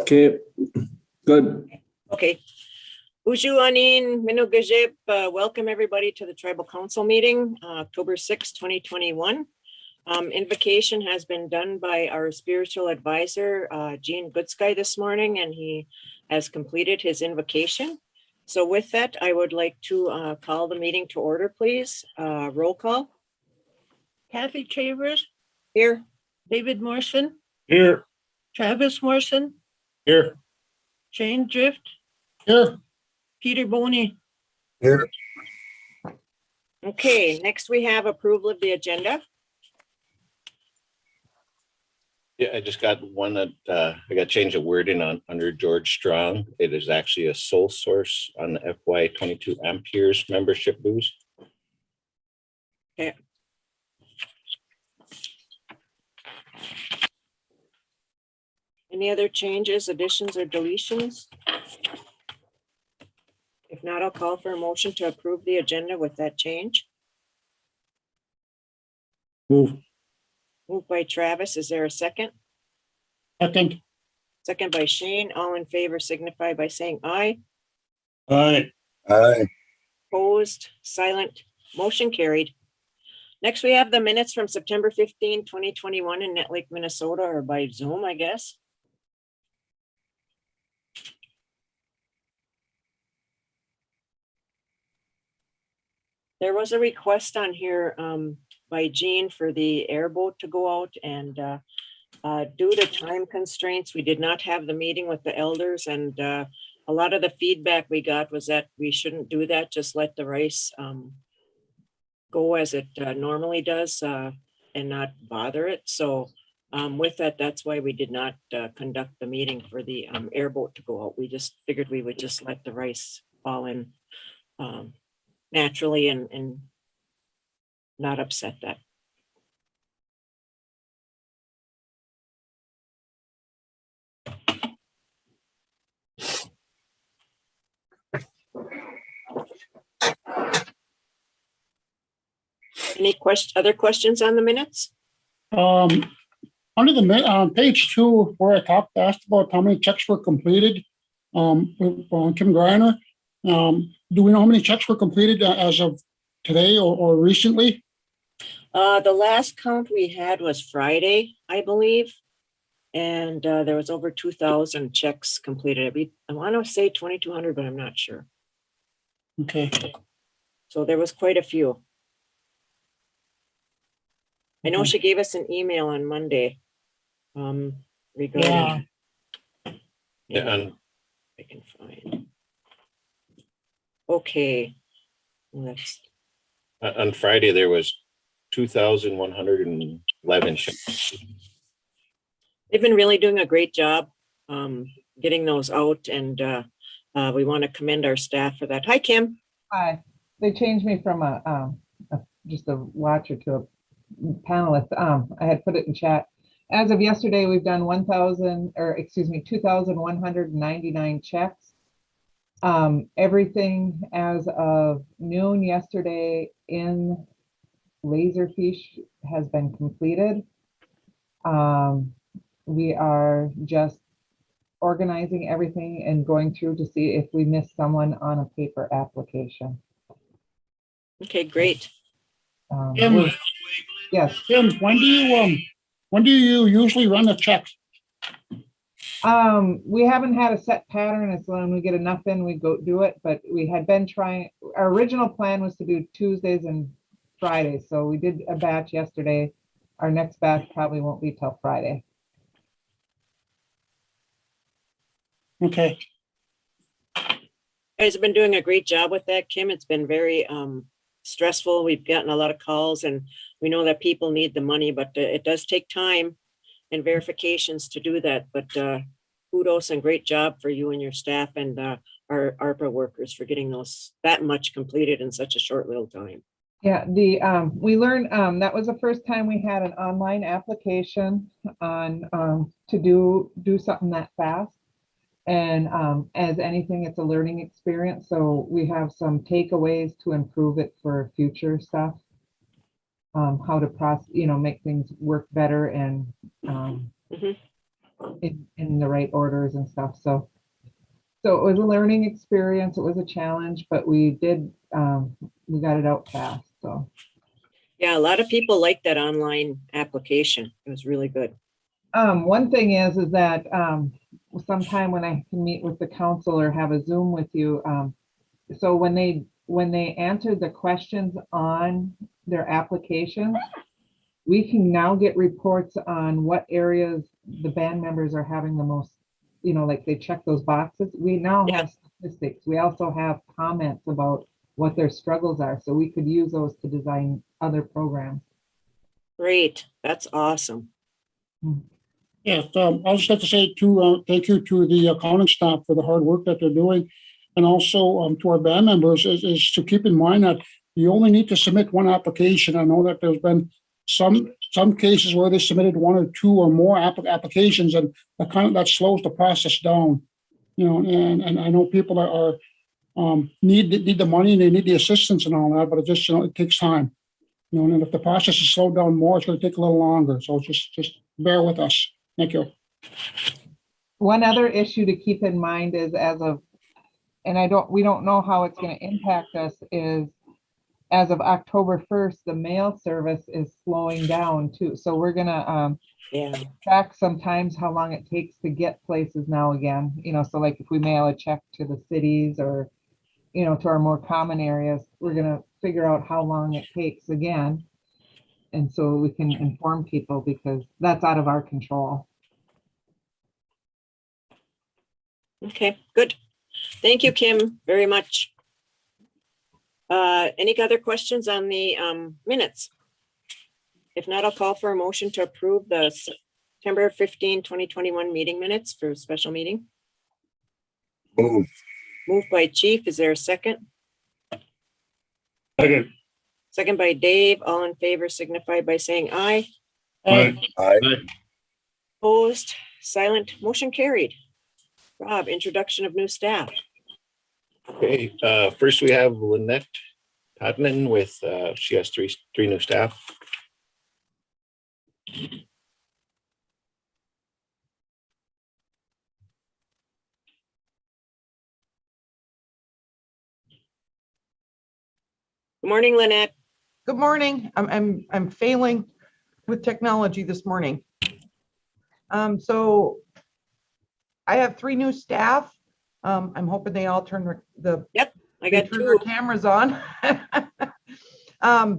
Okay, good. Okay. Ujuanin Minugajip, welcome everybody to the Tribal Council meeting, October 6, 2021. Invocation has been done by our spiritual advisor, Gene Goodsky this morning, and he has completed his invocation. So with that, I would like to call the meeting to order, please. Roll call. Kathy Travers, Here. David Morrison, Here. Travis Morrison, Here. Shane Drift, Here. Peter Boney. Here. Okay, next we have approval of the agenda. Yeah, I just got one that I got to change the wording on under George Strong. It is actually a sole source on the FY 22 Amperes membership dues. Okay. Any other changes, additions, or deletions? If not, I'll call for a motion to approve the agenda with that change. Move. Moved by Travis. Is there a second? Second. Second by Shane. All in favor signify by saying aye. Aye. Aye. Opposed, silent, motion carried. Next, we have the minutes from September 15, 2021 in Nett Lake, Minnesota, or by Zoom, I guess. There was a request on here by Gene for the airboat to go out, and due to time constraints, we did not have the meeting with the elders, and a lot of the feedback we got was that we shouldn't do that, just let the rice go as it normally does and not bother it. So with that, that's why we did not conduct the meeting for the airboat to go out. We just figured we would just let the rice fall in naturally and not upset that. Any other questions on the minutes? Under the page 2, where I asked about how many checks were completed, with Kim Greiner, do we know how many checks were completed as of today or recently? The last count we had was Friday, I believe. And there was over 2,000 checks completed. I want to say 2,200, but I'm not sure. Okay. So there was quite a few. I know she gave us an email on Monday regarding. Yeah, and I can find. Okay. Let's. on Friday there was 2,111 checks. They've been really doing a great job getting those out, and we want to commend our staff for that. Hi, Kim. Hi. They changed me from just a watcher to a panelist. I had put it in chat. As of yesterday, we've done 2,199 checks. Everything as of noon yesterday in Laserfish has been completed. We are just organizing everything and going through to see if we missed someone on a paper application. Okay, great. Yes. Kim, when do you usually run the checks? We haven't had a set pattern. It's when we get enough in, we go do it, but we had been trying. Our original plan was to do Tuesdays and Fridays. So we did a batch yesterday. Our next batch probably won't be till Friday. Okay. You guys have been doing a great job with that, Kim. It's been very stressful. We've gotten a lot of calls, and we know that people need the money, but it does take time and verifications to do that. But kudos and great job for you and your staff and our ARPA workers for getting that much completed in such a short little time. Yeah, we learned that was the first time we had an online application on to do something that fast. And as anything, it's a learning experience. So we have some takeaways to improve it for future stuff. How to make things work better and in the right orders and stuff. So it was a learning experience. It was a challenge, but we got it out fast. So Yeah, a lot of people like that online application. It was really good. one thing is that sometime when I can meet with the council or have a Zoom with you, so when they answered the questions on their application, we can now get reports on what areas the band members are having the most, like they check those boxes. We now have statistics. We also have comments about what their struggles are. So we could use those to design other programs. Great. That's awesome. Yes, I'll just like to say thank you to the accounting staff for the hard work that they're doing. And also to our band members is to keep in mind that you only need to submit one application. I know that there's been some cases where they submitted one or two or more applications, and that slows the process down. And I know people are need the money and they need the assistance and all that, but it just it takes time. And if the process is slowed down more, it's going to take a little longer. So just bear with us. Thank you. One other issue to keep in mind is we don't know how it's going to impact us, is as of October 1st, the mail service is slowing down too. So we're going to track sometimes how long it takes to get places now again. So like if we mail a check to the cities or, to our more common areas, we're going to figure out how long it takes again. And so we can inform people, because that's out of our control. Okay, good. Thank you, Kim, very much. Any other questions on the minutes? If not, I'll call for a motion to approve the September 15, 2021 meeting minutes for a special meeting. Move. Moved by Chief. Is there a second? Second. Second by Dave. All in favor signify by saying aye. Aye. Aye. Opposed, silent, motion carried. Rob, introduction of new staff. Okay, first we have Lynette Todman with, she has three new staff. Good morning, Lynette. Good morning. I'm failing with technology this morning. So I have three new staff. I'm hoping they all turn I got their two. cameras on. I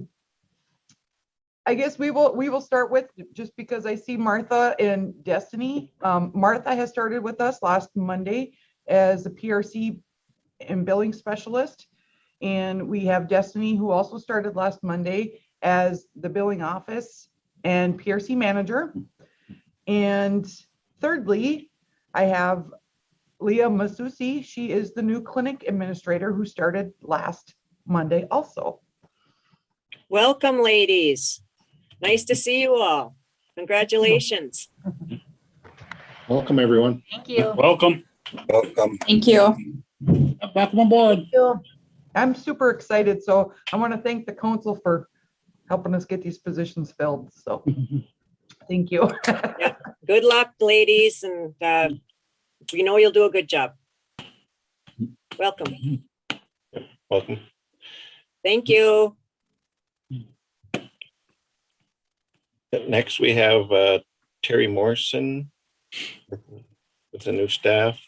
guess we will start with, just because I see Martha and Destiny. Martha has started with us last Monday as a PRC and billing specialist. And we have Destiny, who also started last Monday as the billing office and PRC manager. And thirdly, I have Leah Masusi. She is the new clinic administrator who started last Monday also. Welcome, ladies. Nice to see you all. Congratulations. Welcome, everyone. Thank you. Welcome. Welcome. Thank you. Welcome on board. I'm super excited. So I want to thank the council for helping us get these positions filled. So thank you. Good luck, ladies, and we know you'll do a good job. Welcome. Welcome. Thank you. Next we have Terry Morrison with the new staff.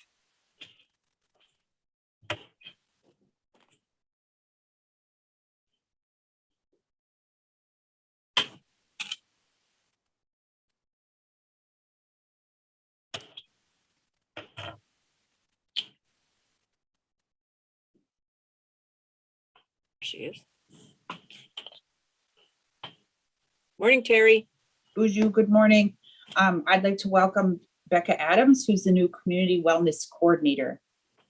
She is. Morning, Terry. Buju, good morning. I'd like to welcome Becca Adams, who's the new Community Wellness Coordinator.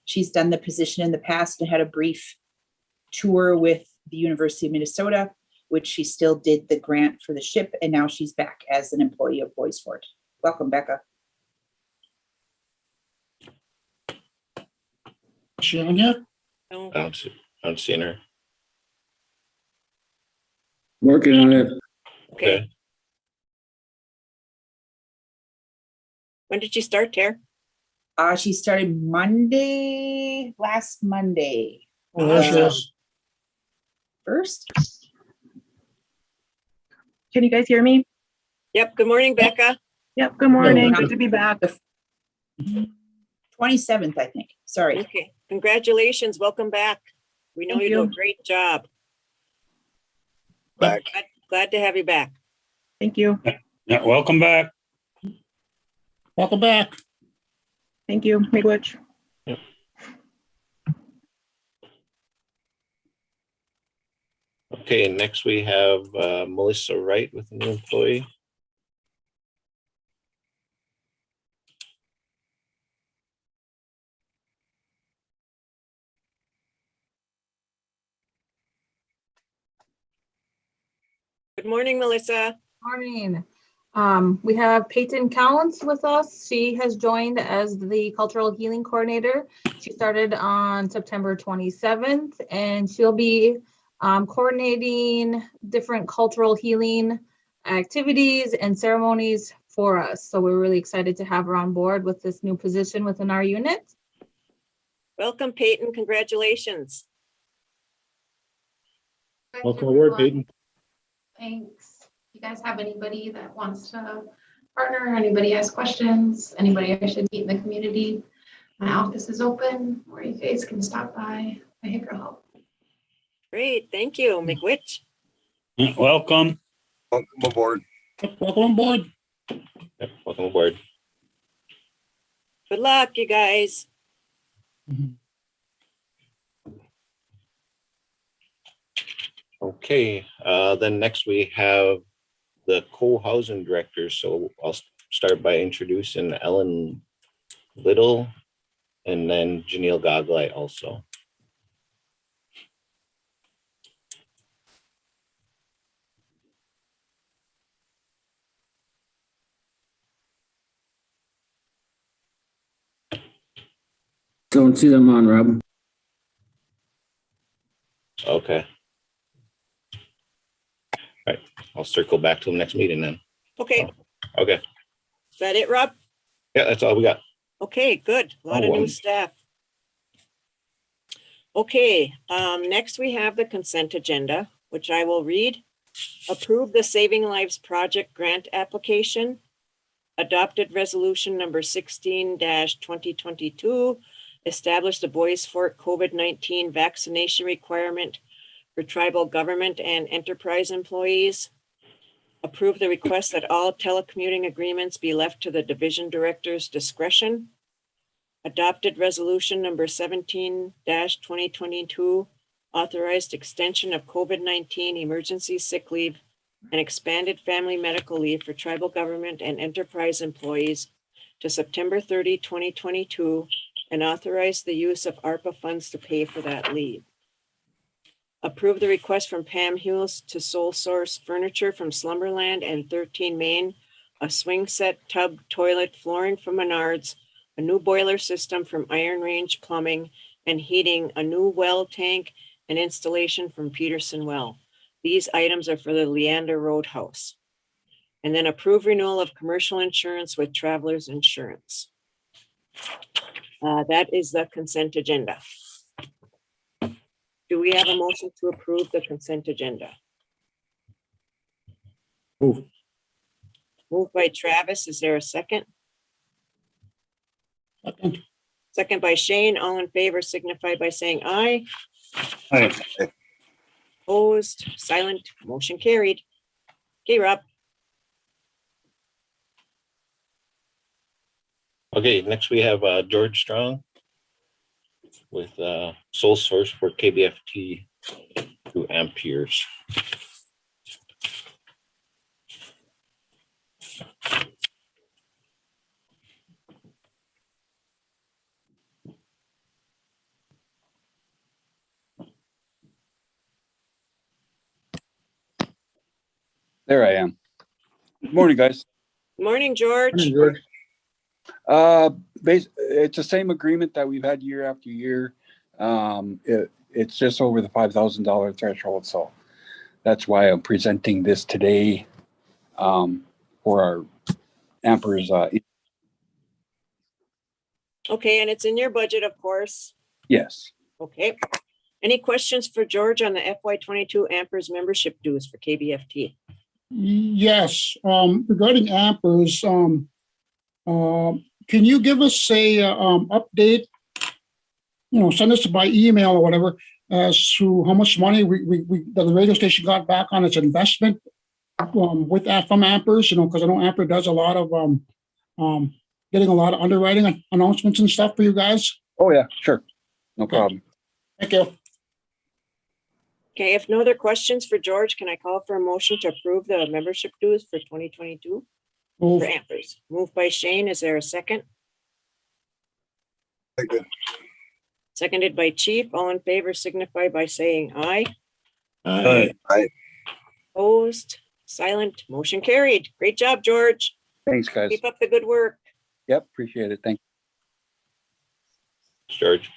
She's done the position in the past and had a brief tour with the University of Minnesota, which she still did the grant for the ship, and now she's back as an employee of Boys Fort. Welcome, Becca. Is she on here? No. I don't see her. Working on it. Okay. When did you start, Tara? She started last Monday. Oh, there she Uh, is. First. Can you guys hear me? Yep. Good morning, Becca. Yep, good morning. No. Good to be back. 27th, I think. Sorry. Okay. Congratulations. Welcome back. We know Thank you do a you. great job. Back. Glad to have you back. Thank you. Yeah, welcome back. Welcome back. Thank you. Miigwech. Okay, next we have Melissa Wright with a new employee. Good morning, Melissa. Morning. We have Peyton Counts with us. She has joined as the Cultural Healing Coordinator. She started on September 27th, and she'll be coordinating different cultural healing activities and ceremonies for us. So we're really excited to have her on board with this new position within our unit. Welcome, Peyton. Congratulations. Welcome aboard, Peyton. Thanks. You guys have anybody that wants to partner, anybody has questions, anybody I should meet in the community? My office is open, or you guys can stop by. I here to help. Great. Thank you, Miigwech. Yeah, welcome. Welcome aboard. Welcome on board. Yep, welcome aboard. Good luck, you guys. Okay, then next we have the CoHousing Director. So I'll start by introducing Ellen Little and then Janelle Goglai also. Don't see them on, Rob. Okay. All right, I'll circle back to the next meeting then. Okay. Okay, Is that it, Rob? yeah, that's all we got. Okay, good. A lot of new staff. Okay, next we have the consent agenda, which I will read. Approve the Saving Lives Project grant application. Adopted resolution number 16-2022. Establish the Boys Fort COVID-19 vaccination requirement for tribal government and enterprise employees. Approve the request that all telecommuting agreements be left to the division director's discretion. Adopted resolution number 17-2022, authorized extension of COVID-19 emergency sick leave and expanded family medical leave for tribal government and enterprise employees to September 30, 2022, and authorize the use of ARPA funds to pay for that leave. Approve the request from Pam Hughes to Sole Source Furniture from Slumberland and 13 Main, a swing set tub toilet flooring from Menards, a new boiler system from Iron Range Plumbing and Heating, a new well tank and installation from Peterson Well. These items are for the Leander Roadhouse. And then approve renewal of commercial insurance with Travelers Insurance. That is the consent agenda. Do we have a motion to approve the consent agenda? Move. Moved by Travis. Is there a second? Second. Second by Shane. All in favor signify by saying aye. Hi. Opposed, silent, motion carried. Okay, Rob. Okay, next we have George Strong with sole source for KBFT 2 amperes. There I am. Good morning, guys. Morning, George. Morning, George. It's the same agreement that we've had year after year. It's just over the $5,000 threshold, so that's why I'm presenting this today for our ampers. Okay, and it's in your budget, of course. Yes. Okay. Any questions for George on the FY22 Ampers membership dues for KBFT? Yes, regarding Ampers, can you give us a, update? Send us by email or whatever as to how much money the radio station got back on its investment, with that from Ampers, because I know Amper does a lot of, getting a lot of underwriting announcements and stuff for you guys. Oh, yeah, sure. No problem. Thank you. Okay, if no other questions for George, can I call for a motion to approve the membership dues for 2022 Move. for Ampers? Moved by Shane. Is there a second? Second. Seconded by Chief. All in favor signify by saying aye. Aye. Aye. Opposed, silent, motion carried. Great job, George. Thanks, guys. Keep up the good work. Yep, appreciate it. Thank George.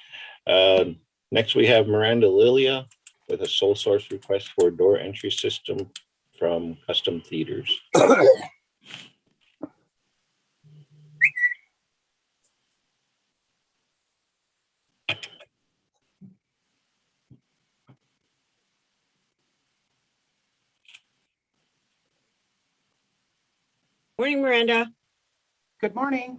Next, we have Miranda Lilia with a sole source request for door entry system from Custom Theaters. Morning, Miranda. Good morning.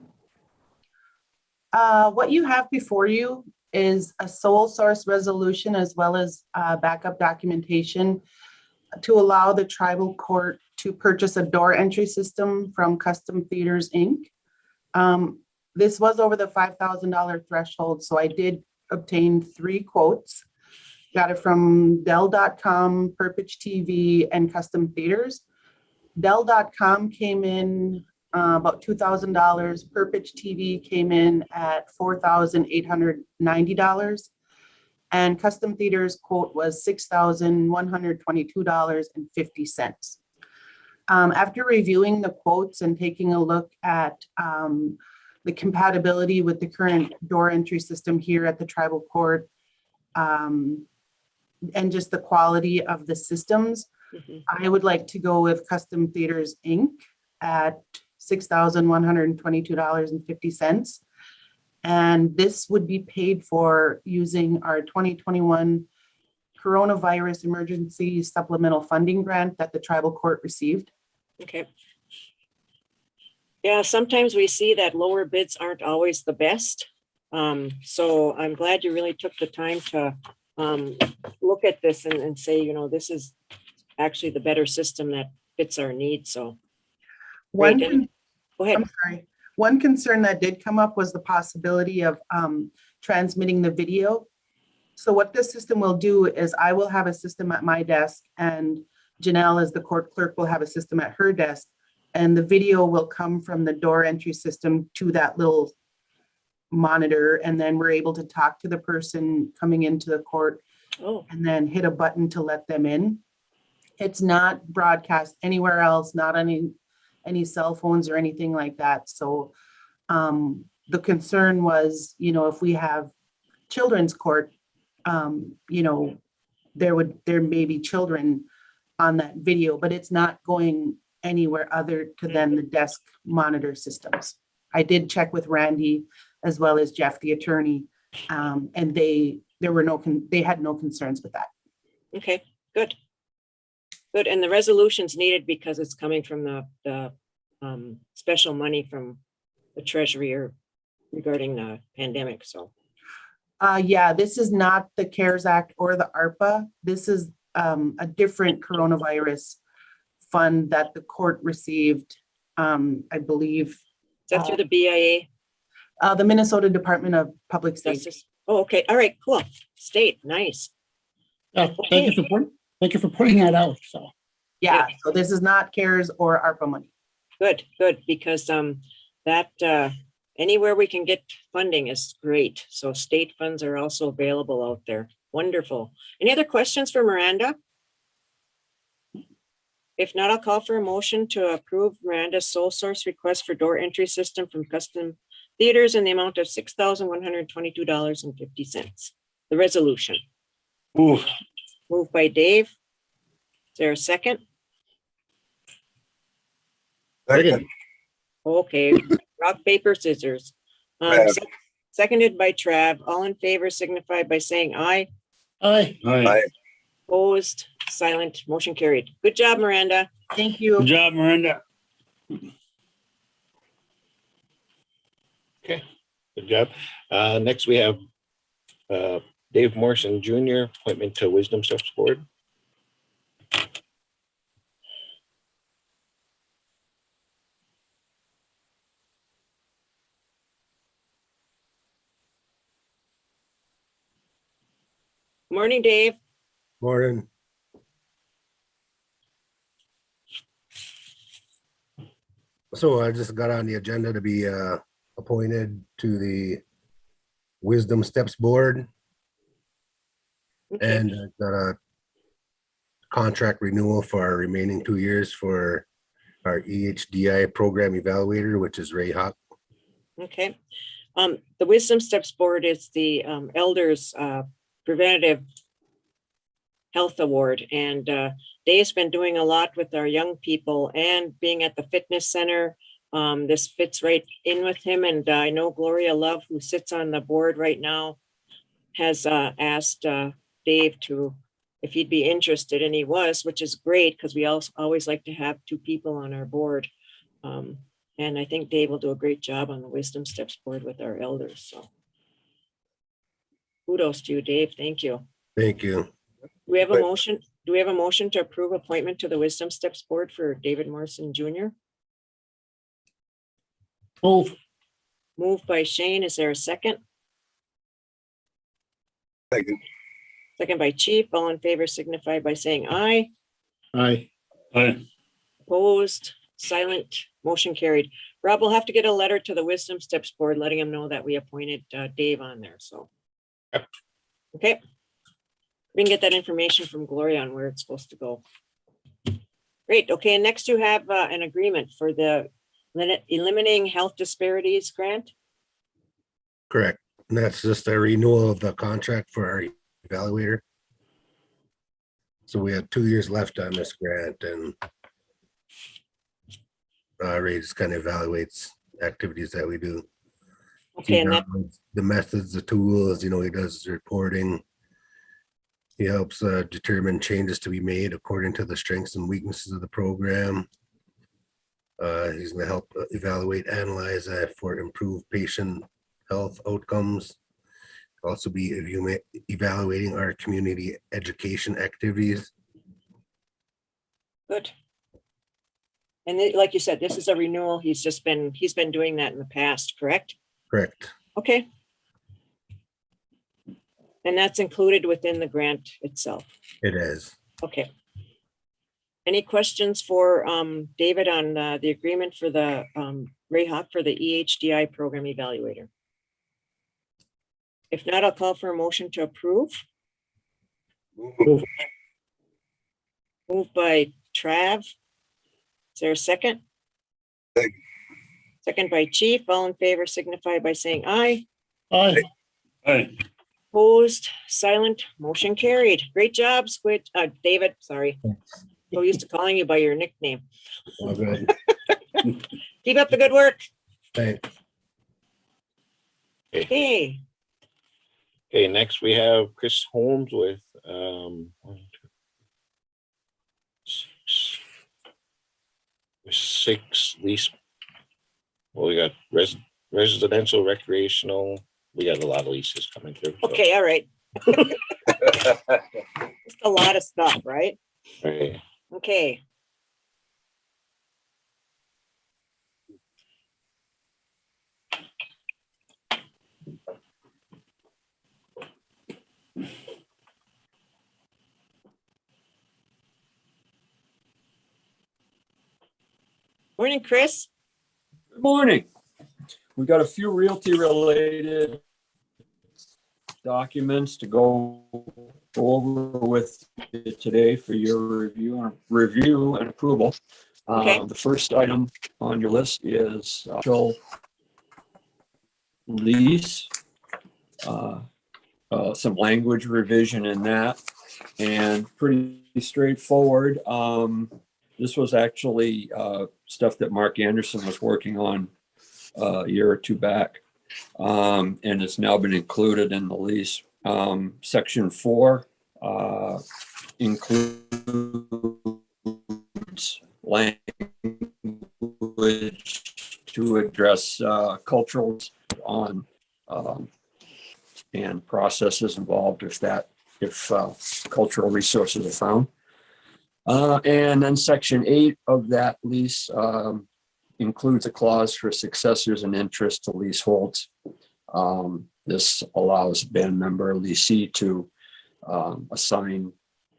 What you have before you is a sole source resolution as well as backup documentation to allow the tribal court to purchase a door entry system from Custom Theaters, Inc. This was over the $5,000 threshold, so I did obtain 3 quotes. Got it from Dell.com, Purpich TV, and Custom Theaters. Dell.com came in about $2,000. Purpich TV came in at $4,890. And Custom Theaters quote was $6,122.50. After reviewing the quotes and taking a look at the compatibility with the current door entry system here at the tribal court, and just the quality of the systems, I would like to go with Custom Theaters, Inc. at $6,122.50. And this would be paid for using our 2021 Coronavirus Emergency Supplemental Funding Grant that the tribal court received. Okay. Yeah, sometimes we see that lower bids aren't always the best. So I'm glad you really took the time to look at this and say, this is actually the better system that fits our needs. So go ahead. I'm sorry. One concern that did come up was the possibility of transmitting the video. So what this system will do is I will have a system at my desk and Janelle, as the court clerk, will have a system at her desk, and the video will come from the door entry system to that little monitor, and then we're able to talk to the person coming into the court and then hit a button to let them in. It's not broadcast anywhere else, not any cell phones or anything like that. So the concern was, if we have children's court, there may be children on that video, but it's not going anywhere other than the desk monitor systems. I did check with Randy as well as Jeff, the attorney, and they had no concerns with that. Okay, good. Good, and the resolution's needed because it's coming from the special money from the treasury regarding the pandemic, so. Yeah, this is not the CARES Act or the ARPA. This is a different coronavirus fund that the court received, I believe. Is that through the BIA? The Minnesota Department of Public Safety. Oh, okay, all right, cool. State, nice. Yeah, thank you for pointing that out. So yeah, so this is not CARES or ARPA money. Good, because that anywhere we can get funding is great. So state funds are also available out there. Wonderful. Any other questions for Miranda? If not, I'll call for a motion to approve Miranda's sole source request for door entry system from Custom Theaters in the amount of $6,122.50. The resolution. Move. Moved by Dave. Is there a second? Second. Okay, rock, paper, scissors. seconded by Trav. All in favor signify by saying aye. Aye. Aye. Opposed, silent, motion carried. Good job, Miranda. Thank you. Good job, Miranda. Okay, good job. Next we have Dave Morrison Jr., appointment to Wisdom Steps Board. Morning, Dave. Morning. So I just got on the agenda to be appointed to the Wisdom Steps Board, Okay. and I've got a contract renewal for our remaining 2 years for our EHDI program evaluator, which is Ray Hawk. Okay. The Wisdom Steps Board is the elders preventative health award, and Dave's been doing a lot with our young people and being at the fitness center. This fits right in with him, and I know Gloria Love, who sits on the board right now, has asked Dave to if he'd be interested, and he was, which is great because we also always like to have 2 people on our board. And I think Dave will do a great job on the Wisdom Steps Board with our elders. So kudos to you, Dave. Thank you. Thank you. Do we have a motion? Do we have a motion to approve appointment to the Wisdom Steps Board for David Morrison Jr.? Move. Moved by Shane. Is there a second? Second. Second by Chief. All in favor signify by saying aye. Aye. Aye. Opposed, silent, motion carried. Rob, we'll have to get a letter to the Wisdom Steps Board letting him know that we appointed Dave on there, so. Yep. Okay. We can get that information from Gloria on where it's supposed to go. Great, okay, and next you have an agreement for the Eliminating Health Disparities Grant. Correct. And that's just a renewal of the contract for our evaluator. So we have 2 years left on this grant, and Ray just kind of evaluates activities that we do. Okay, and that, The methods, the tools, he does reporting. He helps determine changes to be made according to the strengths and weaknesses of the program. He's going to help evaluate, analyze for improved patient health outcomes. Also be evaluating our community education activities. good. And like you said, this is a renewal. He's been doing that in the past, correct? Correct. Okay. And that's included within the grant itself. It is. Okay. Any questions for David on the agreement for the Ray Hawk for the EHDI program evaluator? If not, I'll call for a motion to approve. Moved by Trav. Is there a second? Second. Second by Chief. All in favor signify by saying aye. Aye. Aye. Opposed, silent, motion carried. Great job, Squid, David, sorry. So used to calling you by your nickname. All good. Keep up the good work. Thanks. Hey, Okay, next we have Chris Holmes with 1, 2, 6 lease. Well, we got residential, recreational. We got a lot of leases coming through. so. okay, all right. Just a lot of stuff, right? Right. Okay. Morning, Chris. Good morning. We've got a few realty related documents to go over with you today for your review and approval. Okay. The first item on your list is lease, some language revision in that, and pretty straightforward. This was actually stuff that Mark Anderson was working on a year or two back. And it's now been included in the lease. Section 4 includes language to address cultural on and processes involved if cultural resources are found. And then Section 8 of that lease includes a clause for successors and interest to leaseholds. This allows a band member leasee to assign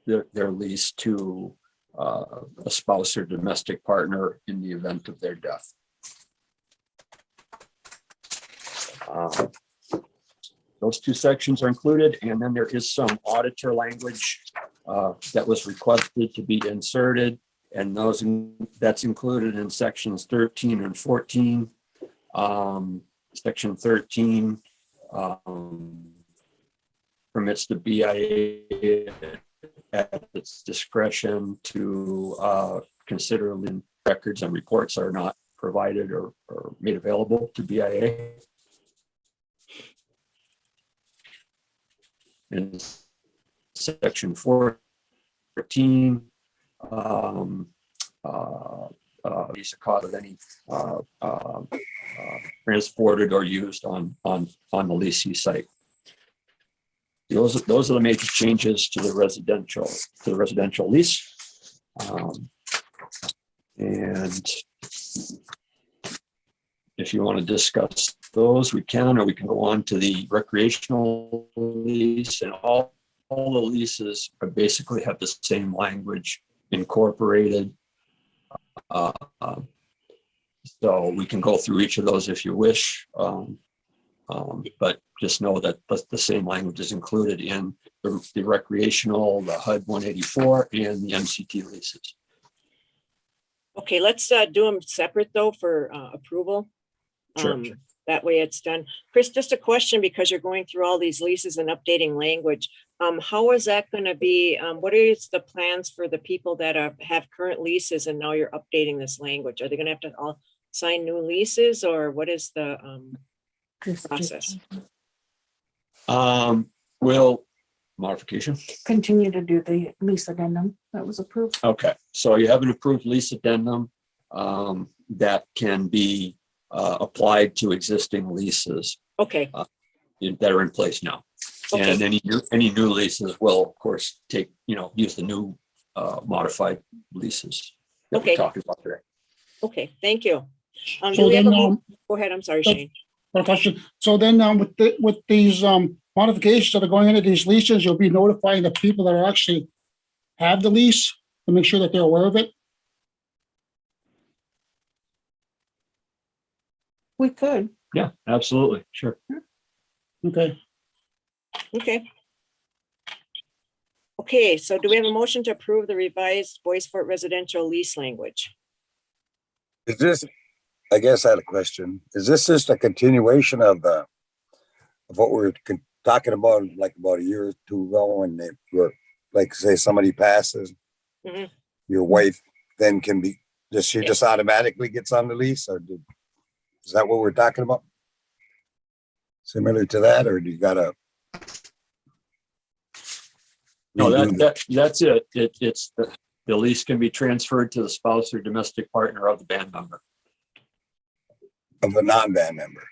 their lease to a spouse or domestic partner in the event of their death. Those two sections are included, and then there is some auditor language that was requested to be inserted, and that's included in sections 13 and 14. Section 13 permits the BIA at its discretion to consider records and reports are not provided or made available to BIA. In section 14, lease a cause of any transported or used on the leasee site. Those are the major changes to the residential lease. And if you want to discuss those, we can, or we can go on to the recreational lease. And all the leases basically have the same language incorporated. So we can go through each of those if you wish. But just know that the same language is included in the recreational, the HUD 184, and the MCT leases. Okay, let's do them separate though for approval. Sure. That way it's done. Chris, just a question, because you're going through all these leases and updating language. How is that going to be? What is the plans for the people that have current leases and now you're updating this language? Are they going to have to all sign new leases, or what is the process? Will modification Continue to do the lease addendum that was approved. Okay, so you have an approved lease addendum that can be applied to existing leases. Okay. That are in place now. Okay. And any new leases will, of course, use the new modified leases that we're talking about today. Okay, thank you. So then, go ahead. I'm sorry, Shane. Question. So then with these modifications that are going into these leases, you'll be notifying the people that are actually have the lease to make sure that they're aware of it? We could. Yeah, absolutely. Sure. Okay. Okay, so do we have a motion to approve the revised Bois Forte residential lease language? Is this, I guess I had a question. Is this just a continuation of what we were talking about like about a year or two ago when they were, like, say somebody passes, your wife then can be, she just automatically gets on the lease, or is that what we're talking about? Similar to that, or do you gotta? No, that's it. It's the lease can be transferred to the spouse or domestic partner of the band member. Of a non-band member.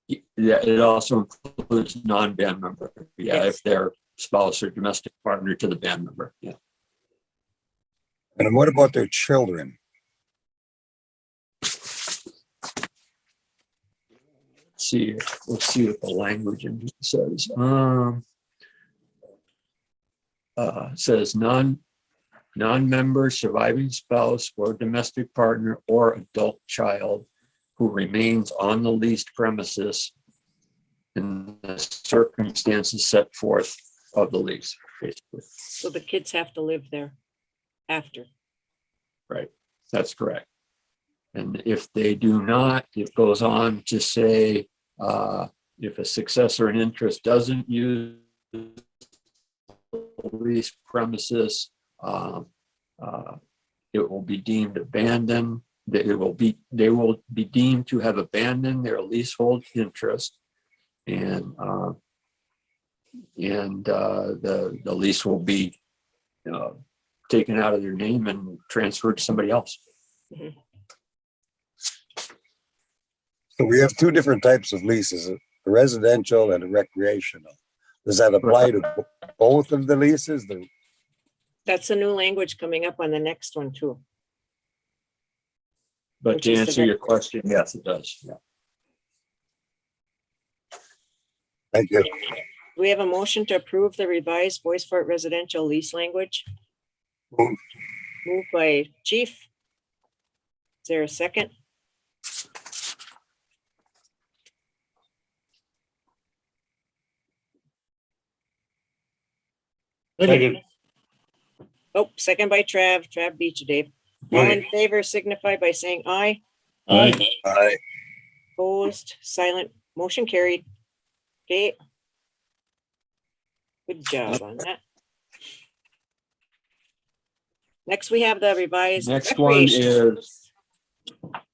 Yeah, it also includes non-band member. Yeah, Yes. If they're spouse or domestic partner to the band member. Yeah. And what about their children? Let's see what the language in here says. It says non-member, surviving spouse or domestic partner or adult child who remains on the leased premises in the circumstances set forth of the lease, basically. So the kids have to live there after. Right, that's correct. And if they do not, it goes on to say, if a successor in interest doesn't use the lease premises, it will be deemed abandoned they will be deemed to have abandoned their leasehold interest, and the lease will be taken out of their name and transferred to somebody else. So we have two different types of leases, a residential and a recreational. Does that apply to both of the leases? That's a new language coming up on the next one too. But Which to is the answer your question, yes, it does. Yeah. Thank you. Do we have a motion to approve the revised Bois Forte residential lease language? Move. Moved by Chief. Is there a second? Second. Oh, second by Trav. Trav beat you, Dave. All in favor signify by saying aye. Aye. Aye. Opposed, silent, motion carried. Okay. Good job on that. Next, we have the revised. Next one recreational. is,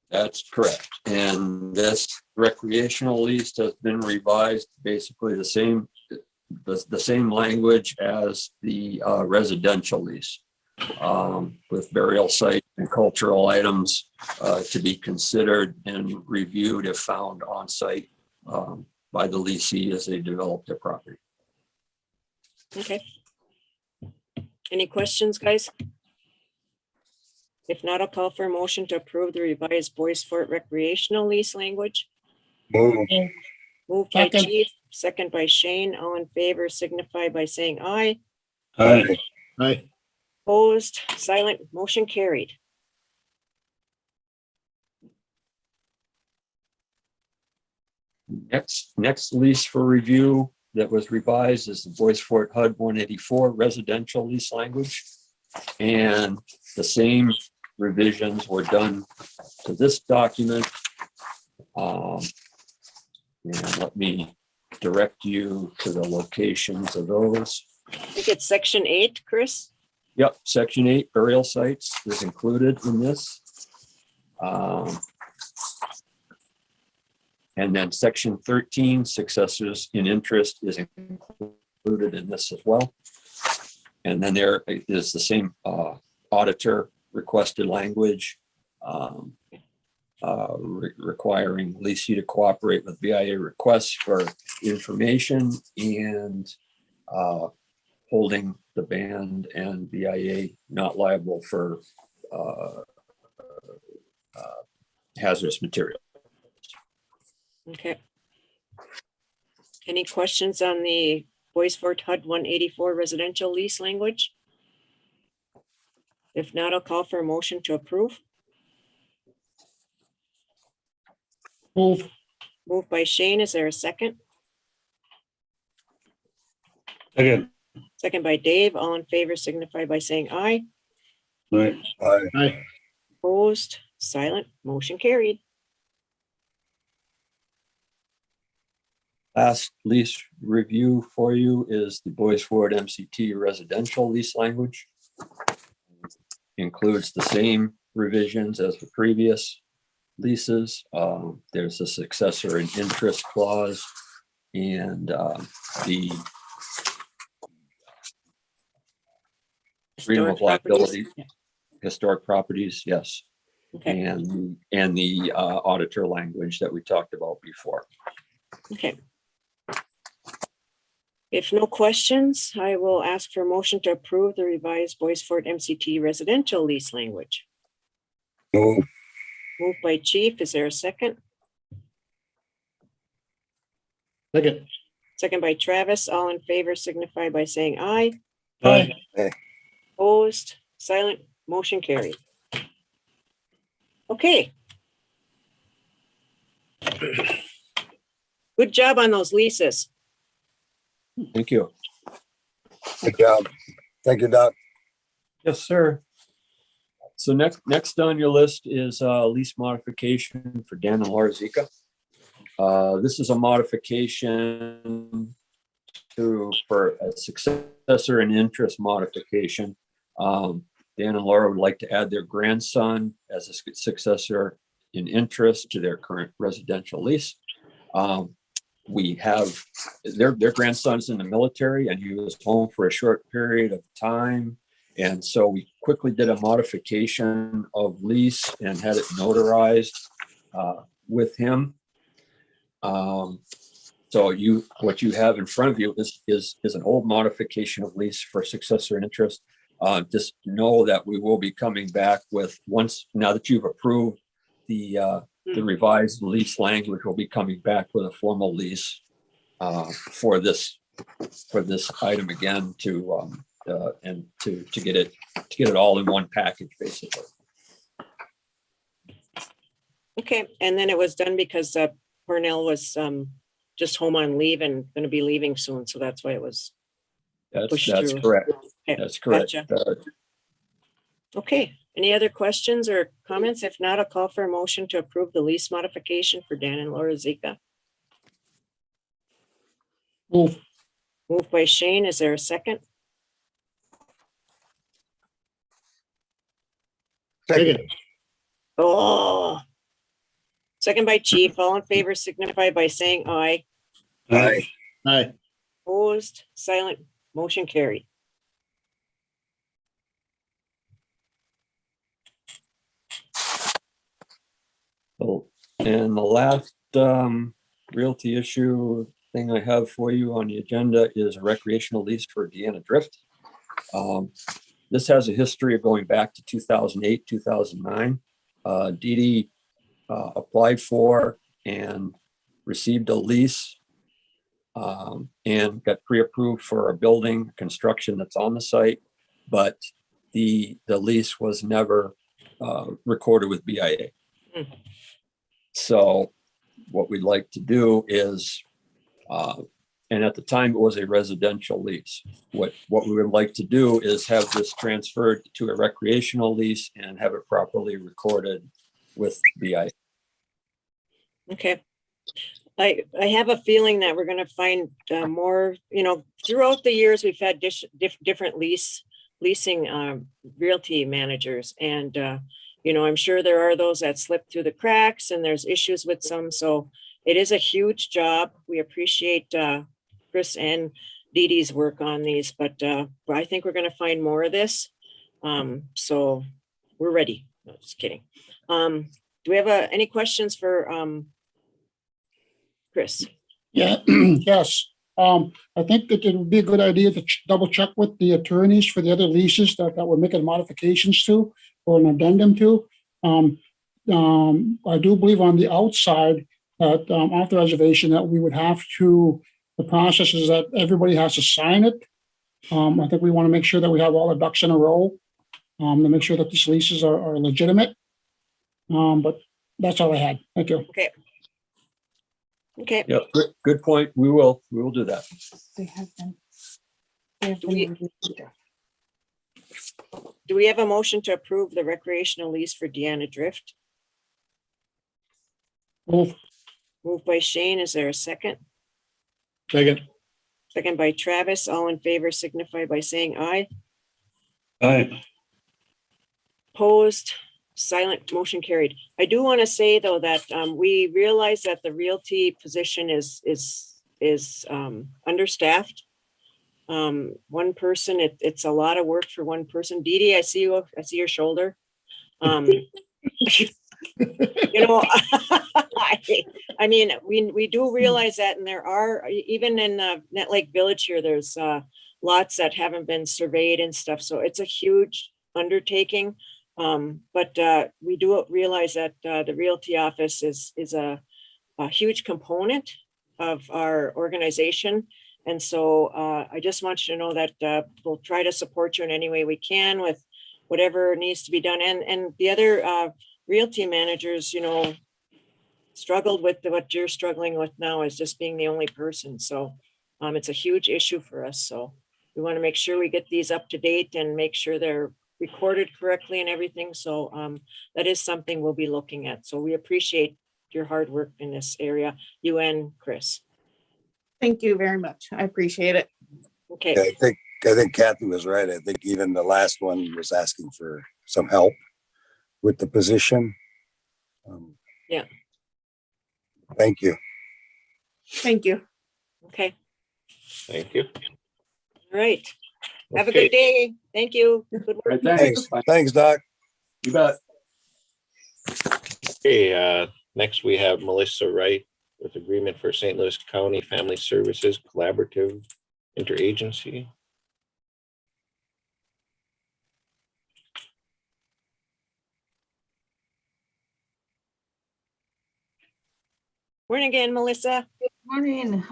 that's correct. And this recreational lease has been revised, basically the same language as the residential lease, with burial site and cultural items to be considered and reviewed if found on site by the leasee as they develop their property. Okay. Any questions, guys? If not, I'll call for a motion to approve the revised Bois Forte recreational lease language. Move. Moved by Second. Chief, second by Shane. All in favor signify by saying aye. Aye. Aye. Opposed, silent, motion carried. Next lease for review that was revised is the Bois Forte HUD 184 residential lease language. And the same revisions were done to this document. And let me direct you to the locations of those. I think it's section 8, Chris. Yep, section 8 burial sites is included in this. And then section 13, successors in interest, is included in this as well. And then there is the same auditor requested language requiring leasee to cooperate with VIA requests for information and holding the band and VIA not liable for hazardous material. Okay. Any questions on the Bois Forte HUD 184 residential lease language? If not, I'll call for a motion to approve. Move. Moved by Shane. Is there a second? Second. Second by Dave. All in favor signify by saying aye. Aye. Aye. Aye. Opposed, silent, motion carried. Last lease review for you is the Bois Forte MCT residential lease language. Includes the same revisions as the previous leases. There's a successor in interest clause and the freedom of liability, historic properties, yes. Okay. And the auditor language that we talked about before. Okay. If no questions, I will ask for a motion to approve the revised Bois Forte MCT residential lease language. Move. Moved by Chief. Is there a second? Second. Second by Travis. All in favor signify by saying aye. Aye. Opposed, silent, motion carried. Okay. Good job on those leases. Thank you. Good job. Thank you, Doc. Yes, sir. So next on your list is lease modification for Dan and Laura Zika. This is a modification for a successor and interest modification. Dan and Laura would like to add their grandson as a successor in interest to their current residential lease. We have their grandson's in the military and he was home for a short period of time. And so we quickly did a modification of lease and had it notarized with him. So what you have in front of you is an old modification of lease for successor in interest. Just know that we will be coming back with now that you've approved the revised lease language, we'll be coming back with a formal lease for this item again to get it all in one package, basically. Okay, and then it was done because Cornell was just home on leave and going to be leaving soon, so that's why it was pushed That's through. correct. Okay, That's correct. gotcha. Okay, any other questions or comments? If not, I'll call for a motion to approve the lease modification for Dan and Laura Zika. Move. Moved by Shane. Is there a second? Second. Oh, second by Chief. All in favor signify by saying aye. Aye. Aye. Opposed, silent, motion carried. So, and the last realty issue thing I have for you on the agenda is a recreational lease for Deanna Drift. This has a history of going back to 2008, 2009. Dee Dee applied for and received a lease and got pre-approved for a building construction that's on the site, but the lease was never recorded with BIA. So what we'd like to do is, and at the time it was a residential lease. What we would like to do is have this transferred to a recreational lease and have it properly recorded with BIA. Okay. I have a feeling that we're going to find more, throughout the years, we've had different leasing realty managers. And, I'm sure there are those that slip through the cracks and there's issues with some. So it is a huge job. We appreciate Chris and Dee Dee's work on these, but I think we're going to find more of this. So we're ready. No, just kidding. Do we have any questions for Chris? Yeah, yes. I think that it would be a good idea to double check with the attorneys for the other leases that we're making modifications to or an addendum to. I do believe on the outside that after reservation that we would have to, the process is that everybody has to sign it. I think we want to make sure that we have all the ducks in a row to make sure that these leases are legitimate. But that's all I had. Thank you. Okay. Okay. Yep, good point. We will do that. They have been. Do we have a motion to approve the recreational lease for Deanna Drift? Move. Moved by Shane. Is there a second? Second. Second by Travis. All in favor signify by saying aye. Aye. Opposed, silent, motion carried. I do want to say though that we realize that the realty position is understaffed. One person, it's a lot of work for one person. Dee Dee, I see your shoulder. I mean, we do realize that, and there are, even in Net Lake Village here, there's lots that haven't been surveyed and stuff. So it's a huge undertaking. But we do realize that the realty office is a huge component of our organization. And so I just want you to know that we'll try to support you in any way we can with whatever needs to be done. And the other realty managers, struggled with what you're struggling with now is just being the only person. So it's a huge issue for us. So we want to make sure we get these up to date and make sure they're recorded correctly and everything. So that is something we'll be looking at. So we appreciate your hard work in this area, you and Chris. Thank you very much. I appreciate it. Okay. Yeah, I think I think Kathy was right. I think even the last one was asking for some help with the position. Yeah. Thank you. Thank you. Okay, Thank you. all right. Have a Okay. good day. Thank you. Good work. Right, Thanks. Thanks, Doc. You bet. Okay, next we have Melissa Wright with agreement for St. Louis County Family Services Collaborative Interagency. Morning again, Melissa. Morning.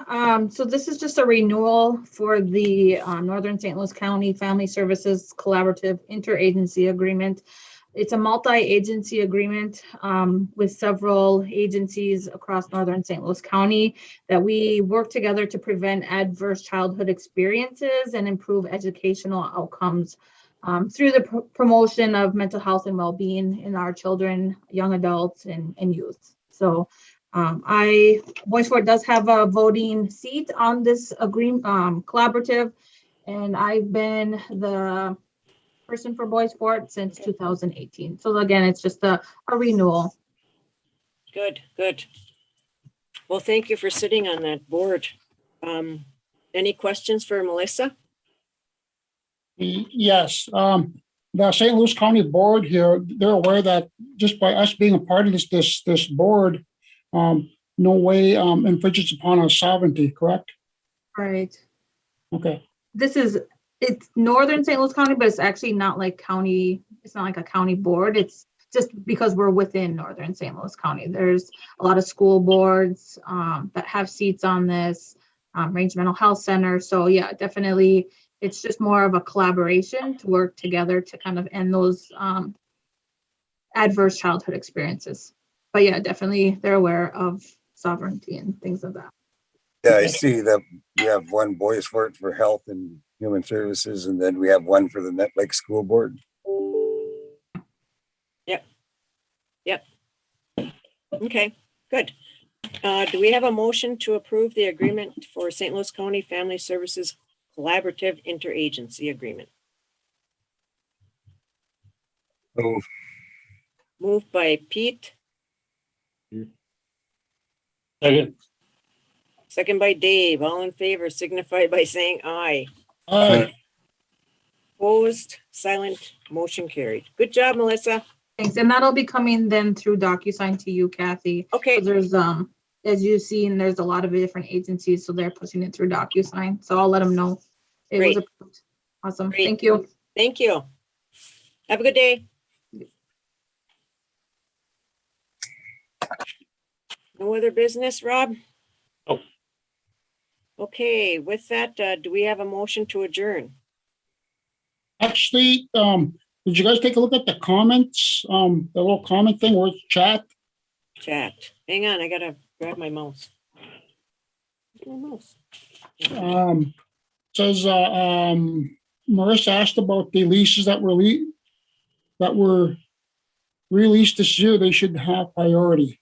So this is just a renewal for the Northern St. Louis County Family Services Collaborative Interagency Agreement. It's a multi-agency agreement with several agencies across Northern St. Louis County that we work together to prevent adverse childhood experiences and improve educational outcomes through the promotion of mental health and well-being in our children, young adults, and youth. So Voice for It does have a voting seat on this agreement collaborative, and I've been the person for Voice for It since 2018. So again, it's just a renewal. Good, good. Well, thank you for sitting on that board. Any questions for Melissa? Yes, the St. Louis County Board here, they're aware that just by us being a part of this board, no way infringes upon our sovereignty, correct? Right. Okay. It's Northern St. Louis County, but it's actually not like county. It's not like a county board. It's just because we're within Northern St. Louis County. There's a lot of school boards that have seats on this, Range Mental Health Center. So yeah, definitely, it's just more of a collaboration to work together to kind of end those adverse childhood experiences. But yeah, definitely they're aware of sovereignty and things of that. Yeah, I see that we have one Voice for It for Health and Human Services, and then we have one for the Net Lake School Board. Yep. Yep. Okay, good. Do we have a motion to approve the agreement for St. Louis County Family Services Collaborative Interagency Agreement? Move. Moved by Pete, Second. second by Dave. All in favor signify by saying aye. Aye. Opposed, silent, motion carried. Good job, Melissa. Thanks. And that'll be coming then through DocuSign to you, Kathy. Okay. So there's, as you've seen, there's a lot of different agencies, so they're pushing it through DocuSign. So I'll let them know it was Great. approved. Awesome. Great. Thank you. Thank you. Have a good day. No other business, Rob? Oh. Okay, with that, do we have a motion to adjourn? Actually, did you guys take a look at the comments? The little comment thing where it's chat? Chat. Hang on, I gotta grab my mouse. Where's my mouse? Says, Marissa asked about the leases that were released this year. They should have priority.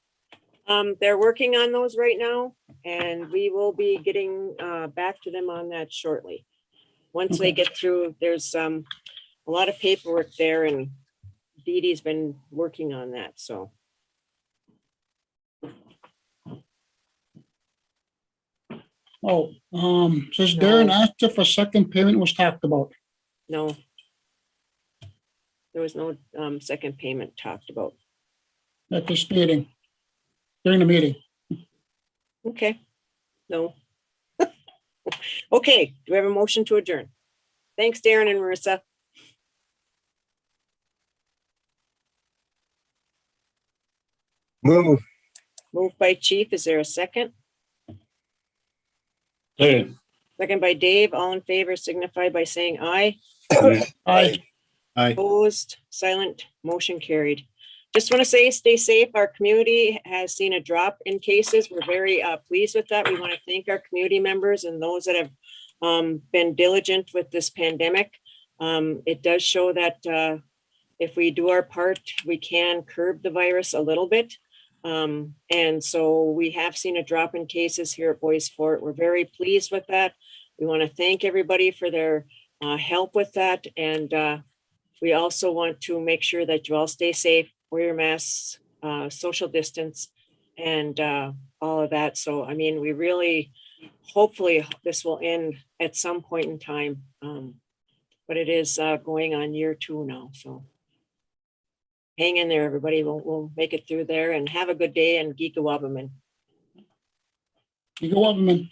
They're working on those right now, and we will be getting back to them on that shortly. Once they get through, there's a lot of paperwork there, and Dee Dee's been working on that, so. Oh, says Darren asked if a second payment was talked about. No. There was no second payment talked about. At this meeting, during the meeting. Okay, no. Okay, do we have a motion to adjourn? Thanks, Darren and Marissa. Move. Moved by Chief, is there a second? Second. Second by Dave, all in favor signify by saying aye. Aye. Aye. Opposed, silent, motion carried. Just want to say, stay safe. Our community has seen a drop in cases. We're very pleased with that. We want to thank our community members and those that have been diligent with this pandemic. It does show that if we do our part, we can curb the virus a little bit. And so we have seen a drop in cases here at Voice for It. We're very pleased with that. We want to thank everybody for their help with that. And we also want to make sure that you all stay safe, wear your masks, social distance, and all of that. So, I mean, we really, hopefully this will end at some point in time. But it is going on year 2 now, so hang in there, everybody. We'll make it through there, and have a good day, and Geek Wabaman. You go, Alderman.